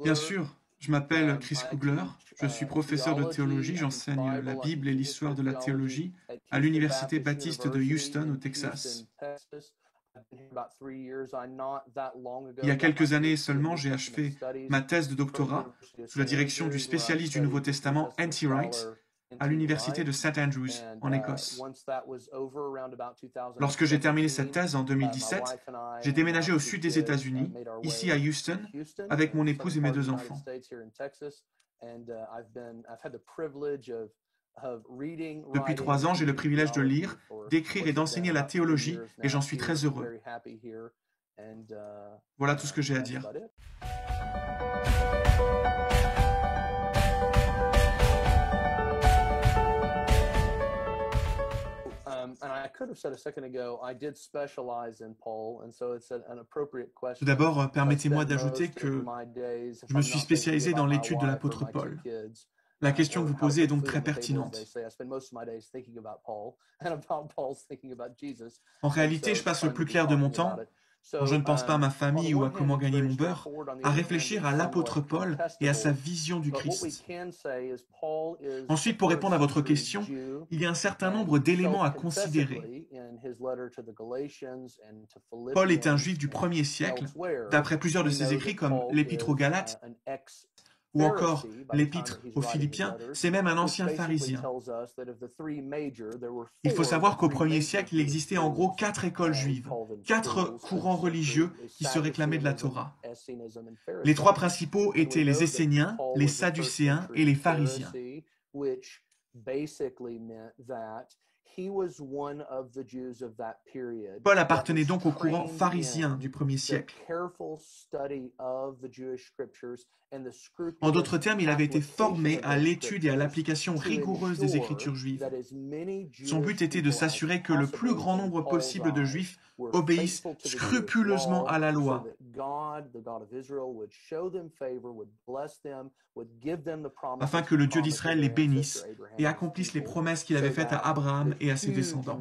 Bien sûr, je m'appelle Chris Kugler, je suis professeur de théologie, j'enseigne la Bible et l'histoire de la théologie à l'Université baptiste de Houston, au Texas. Il y a quelques années seulement, j'ai achevé ma thèse de doctorat sous la direction du spécialiste du Nouveau Testament, N.T. Wright, à l'Université de St. Andrews, en Écosse. Lorsque j'ai terminé cette thèse en 2017, j'ai déménagé au sud des États-Unis, ici à Houston, avec mon épouse et mes deux enfants. Depuis 3 ans, j'ai le privilège de lire, d'écrire et d'enseigner la théologie, et j'en suis très heureux. Voilà tout ce que j'ai à dire. Tout d'abord, permettez-moi d'ajouter que je me suis spécialisé dans l'étude de l'apôtre Paul. La question que vous posez est donc très pertinente. En réalité, je passe le plus clair de mon temps, quand je ne pense pas à ma famille ou à comment gagner mon beurre, à réfléchir à l'apôtre Paul et à sa vision du Christ. Ensuite, pour répondre à votre question, il y a un certain nombre d'éléments à considérer. Paul est un juif du 1er siècle, d'après plusieurs de ses écrits comme l'Épître aux Galates, ou encore l'Épître aux Philippiens, c'est même un ancien pharisien. Il faut savoir qu'au 1er siècle, il existait en gros 4 écoles juives, 4 courants religieux qui se réclamaient de la Torah. Les 3 principaux étaient les Esséniens, les Sadducéens et les pharisiens. Paul appartenait donc au courant pharisien du 1er siècle. En d'autres termes, il avait été formé à l'étude et à l'application rigoureuse des Écritures juives. Son but était de s'assurer que le plus grand nombre possible de Juifs obéissent scrupuleusement à la loi, afin que le Dieu d'Israël les bénisse et accomplisse les promesses qu'il avait faites à Abraham et à ses descendants.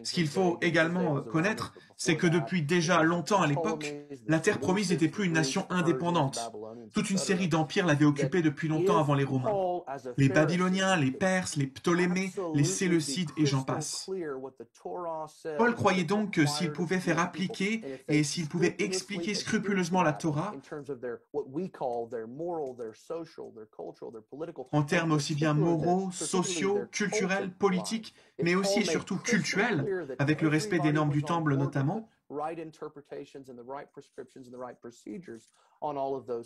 Ce qu'il faut également connaître, c'est que depuis déjà longtemps à l'époque, la terre promise n'était plus une nation indépendante. Toute une série d'empires l'avaient occupée depuis longtemps avant les Romains. Les Babyloniens, les Perses, les Ptolémées, les Séleucides et j'en passe. Paul croyait donc que s'il pouvait faire appliquer et s'il pouvait expliquer scrupuleusement la Torah, en termes aussi bien moraux, sociaux, culturels, politiques, mais aussi et surtout cultuels, avec le respect des normes du temple notamment,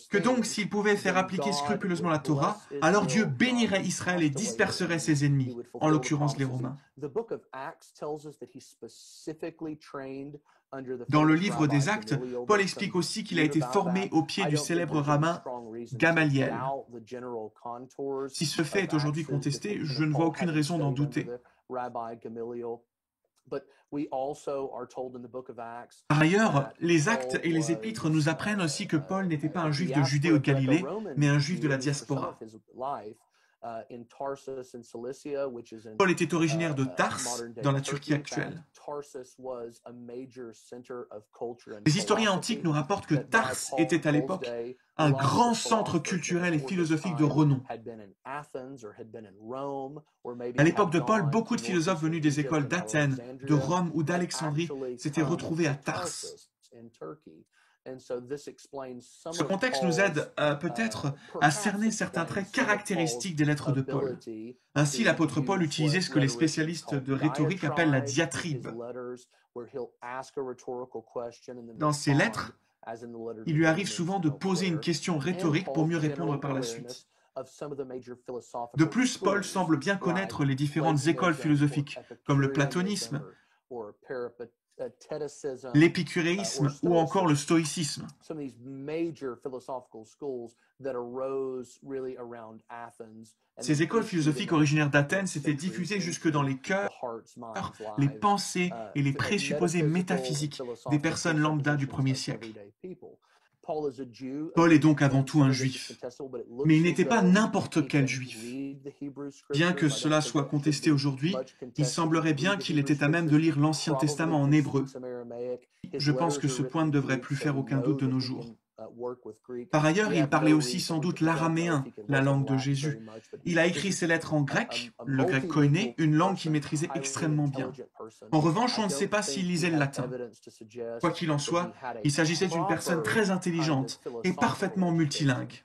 que donc s'il pouvait faire appliquer scrupuleusement la Torah, alors Dieu bénirait Israël et disperserait ses ennemis, en l'occurrence les Romains. Dans le livre des Actes, Paul explique aussi qu'il a été formé au pied du célèbre rabbin Gamaliel. Si ce fait est aujourd'hui contesté, je ne vois aucune raison d'en douter. Par ailleurs, les Actes et les Épîtres nous apprennent aussi que Paul n'était pas un juif de Judée ou de Galilée, mais un juif de la diaspora. Paul était originaire de Tars, dans la Turquie actuelle. Les historiens antiques nous rapportent que Tars était à l'époque un grand centre culturel et philosophique de renom. À l'époque de Paul, beaucoup de philosophes venus des écoles d'Athènes, de Rome ou d'Alexandrie s'étaient retrouvés à Tars. Ce contexte nous aide peut-être à cerner certains traits caractéristiques des lettres de Paul. Ainsi, l'apôtre Paul utilisait ce que les spécialistes de rhétorique appellent la diatribe. Dans ses lettres, il lui arrive souvent de poser une question rhétorique pour mieux répondre par la suite. De plus, Paul semble bien connaître les différentes écoles philosophiques, comme le platonisme, l'épicuréisme ou encore le stoïcisme. Ces écoles philosophiques originaires d'Athènes s'étaient diffusées jusque dans les cœurs, les pensées et les présupposés métaphysiques des personnes lambda du 1er siècle. Paul est donc avant tout un juif, mais il n'était pas n'importe quel juif. Bien que cela soit contesté aujourd'hui, il semblerait bien qu'il était à même de lire l'Ancien Testament en hébreu. Je pense que ce point ne devrait plus faire aucun doute de nos jours. Par ailleurs, il parlait aussi sans doute l'araméen, la langue de Jésus. Il a écrit ses lettres en grec, le grec koiné, une langue qu'il maîtrisait extrêmement bien. En revanche, on ne sait pas s'il lisait le latin. Quoi qu'il en soit, il s'agissait d'une personne très intelligente et parfaitement multilingue.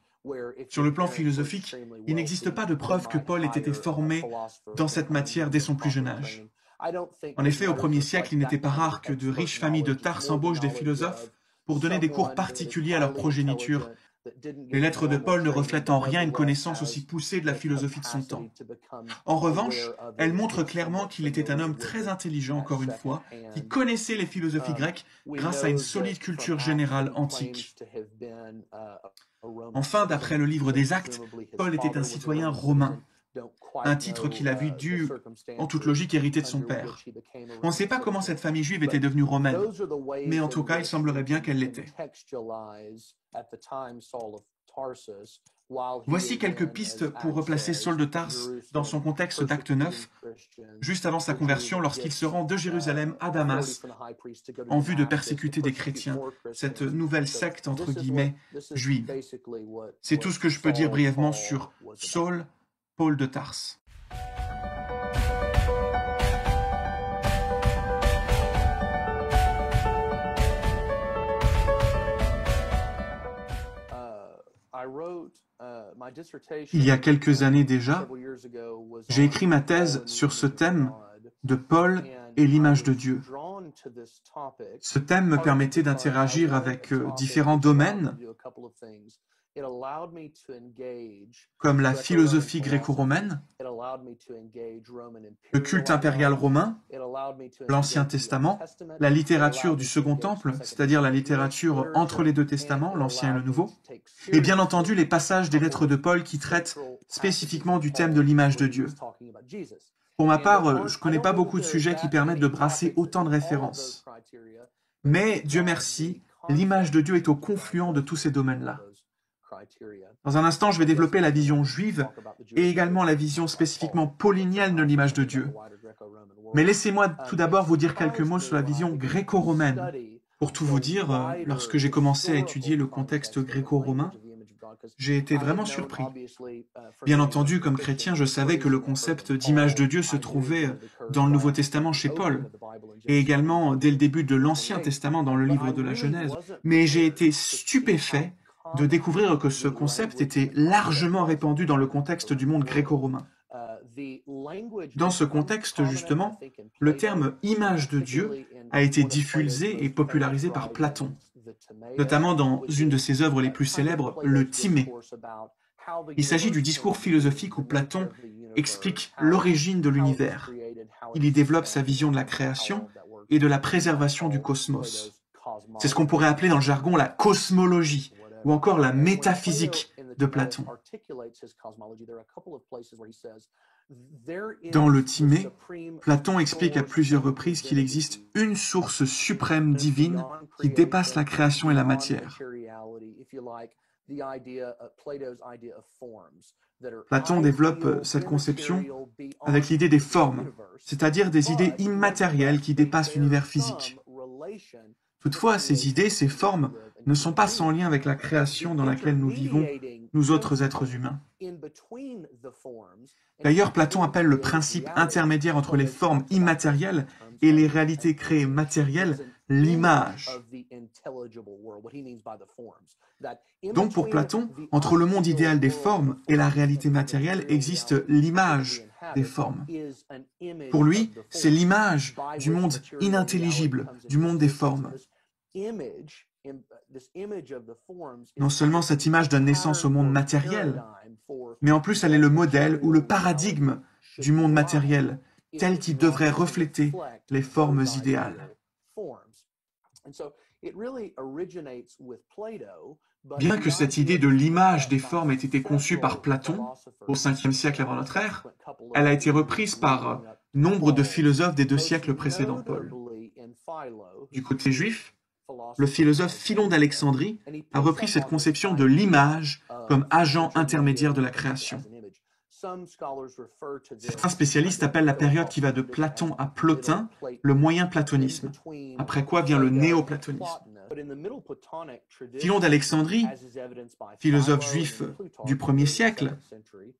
Sur le plan philosophique, il n'existe pas de preuve que Paul ait été formé dans cette matière dès son plus jeune âge. En effet, au 1er siècle, il n'était pas rare que de riches familles de Tarse embauchent des philosophes pour donner des cours particuliers à leur progéniture. Les lettres de Paul ne reflètent en rien une connaissance aussi poussée de la philosophie de son temps. En revanche, elles montrent clairement qu'il était un homme très intelligent, encore une fois, qui connaissait les philosophies grecques grâce à une solide culture générale antique. Enfin, d'après le livre des Actes, Paul était un citoyen romain, un titre qu'il a vu dû, en toute logique, hériter de son père. On ne sait pas comment cette famille juive était devenue romaine, mais en tout cas, il semblerait bien qu'elle l'était. Voici quelques pistes pour replacer Saul de Tarse dans son contexte d'Acte 9, juste avant sa conversion, lorsqu'il se rend de Jérusalem à Damas en vue de persécuter des chrétiens, cette nouvelle secte, entre guillemets, juive. C'est tout ce que je peux dire brièvement sur Saul, Paul de Tarse. Il y a quelques années déjà, j'ai écrit ma thèse sur ce thème de Paul et l'image de Dieu. Ce thème me permettait d'interagir avec différents domaines, comme la philosophie gréco-romaine, le culte impérial romain, l'Ancien Testament, la littérature du Second Temple, c'est-à-dire la littérature entre les deux testaments, l'Ancien et le Nouveau, et bien entendu les passages des lettres de Paul qui traitent spécifiquement du thème de l'image de Dieu. Pour ma part, je ne connais pas beaucoup de sujets qui permettent de brasser autant de références. Mais, Dieu merci, l'image de Dieu est au confluent de tous ces domaines-là. Dans un instant, je vais développer la vision juive et également la vision spécifiquement paulinienne de l'image de Dieu. Mais laissez-moi tout d'abord vous dire quelques mots sur la vision gréco-romaine. Pour tout vous dire, lorsque j'ai commencé à étudier le contexte gréco-romain, j'ai été vraiment surpris. Bien entendu, comme chrétien, je savais que le concept d'image de Dieu se trouvait dans le Nouveau Testament chez Paul, et également dès le début de l'Ancien Testament dans le livre de la Genèse. Mais j'ai été stupéfait de découvrir que ce concept était largement répandu dans le contexte du monde gréco-romain. Dans ce contexte, justement, le terme « image de Dieu » a été diffusé et popularisé par Platon, notamment dans une de ses œuvres les plus célèbres, le Timée. Il s'agit du discours philosophique où Platon explique l'origine de l'univers. Il y développe sa vision de la création et de la préservation du cosmos. C'est ce qu'on pourrait appeler dans le jargon la cosmologie, ou encore la métaphysique de Platon. Dans le Timée, Platon explique à plusieurs reprises qu'il existe une source suprême divine qui dépasse la création et la matière. Platon développe cette conception avec l'idée des formes, c'est-à-dire des idées immatérielles qui dépassent l'univers physique. Toutefois, ces idées, ces formes, ne sont pas sans lien avec la création dans laquelle nous vivons, nous autres êtres humains. D'ailleurs, Platon appelle le principe intermédiaire entre les formes immatérielles et les réalités créées matérielles l'image. Donc pour Platon, entre le monde idéal des formes et la réalité matérielle existe l'image des formes. Pour lui, c'est l'image du monde inintelligible, du monde des formes. Non seulement cette image donne naissance au monde matériel, mais en plus elle est le modèle ou le paradigme du monde matériel, tel qu'il devrait refléter les formes idéales. Bien que cette idée de l'image des formes ait été conçue par Platon au 5e siècle avant notre ère, elle a été reprise par nombre de philosophes des 2 siècles précédents Paul. Du côté juif, le philosophe Philon d'Alexandrie a repris cette conception de l'image comme agent intermédiaire de la création. Certains spécialistes appellent la période qui va de Platon à Plotin le moyen platonisme, après quoi vient le néoplatonisme. Philon d'Alexandrie, philosophe juif du 1er siècle,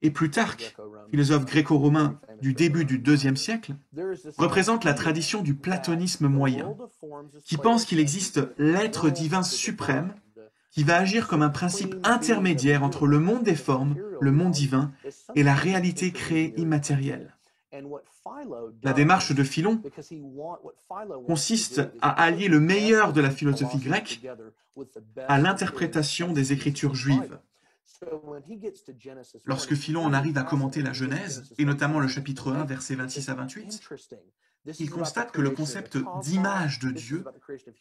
et Plutarque, philosophe gréco-romain du début du 2e siècle, représente la tradition du platonisme moyen, qui pense qu'il existe l'être divin suprême qui va agir comme un principe intermédiaire entre le monde des formes, le monde divin, et la réalité créée immatérielle. La démarche de Philon consiste à allier le meilleur de la philosophie grecque à l'interprétation des Écritures juives. Lorsque Philon en arrive à commenter la Genèse, et notamment le chapitre 1, versets 26 à 28, il constate que le concept d'image de Dieu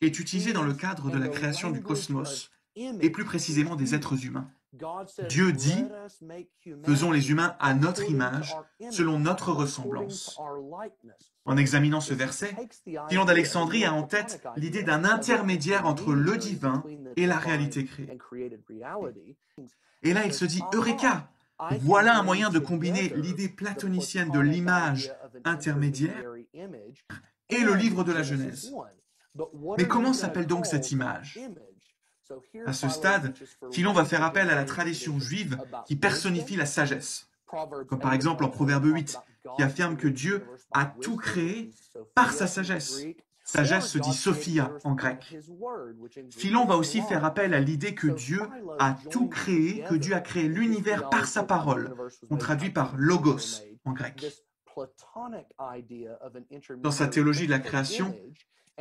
est utilisé dans le cadre de la création du cosmos, et plus précisément des êtres humains. Dieu dit « Faisons les humains à notre image, selon notre ressemblance ». En examinant ce verset, Philon d'Alexandrie a en tête l'idée d'un intermédiaire entre le divin et la réalité créée. Et là, il se dit « Eureka ! Voilà un moyen de combiner l'idée platonicienne de l'image intermédiaire et le livre de la Genèse. » Mais comment s'appelle donc cette image ? À ce stade, Philon va faire appel à la tradition juive qui personnifie la sagesse, comme par exemple en Proverbe 8, qui affirme que Dieu a tout créé par sa sagesse. Sagesse se dit Sophia en grec. Philon va aussi faire appel à l'idée que Dieu a tout créé, que Dieu a créé l'univers par sa parole, qu'on traduit par logos en grec. Dans sa théologie de la création,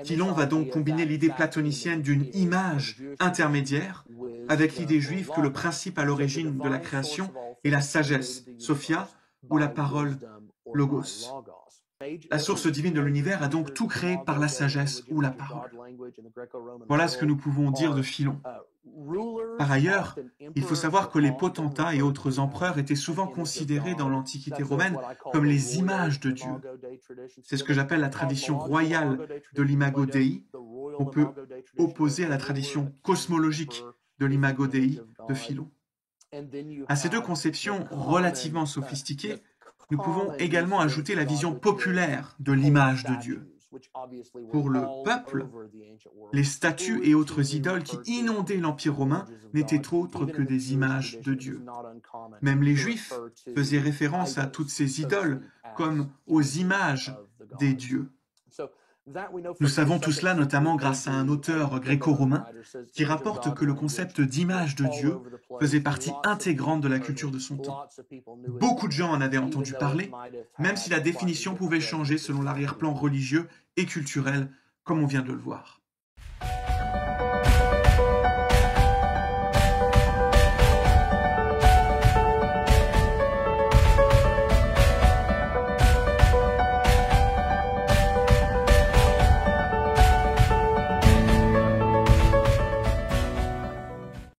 Philon va donc combiner l'idée platonicienne d'une image intermédiaire avec l'idée juive que le principe à l'origine de la création est la sagesse, Sophia, ou la parole, logos. La source divine de l'univers a donc tout créé par la sagesse ou la parole. Voilà ce que nous pouvons dire de Philon. Par ailleurs, il faut savoir que les potentats et autres empereurs étaient souvent considérés dans l'Antiquité romaine comme les images de Dieu. C'est ce que j'appelle la tradition royale de l'imago Dei, qu'on peut opposer à la tradition cosmologique de l'imago Dei de Philon. À ces deux conceptions relativement sophistiquées, nous pouvons également ajouter la vision populaire de l'image de Dieu. Pour le peuple, les statues et autres idoles qui inondaient l'Empire romain n'étaient autres que des images de Dieu. Même les Juifs faisaient référence à toutes ces idoles comme aux images des dieux. Nous savons tout cela notamment grâce à un auteur gréco-romain qui rapporte que le concept d'image de Dieu faisait partie intégrante de la culture de son temps. Beaucoup de gens en avaient entendu parler, même si la définition pouvait changer selon l'arrière-plan religieux et culturel, comme on vient de le voir.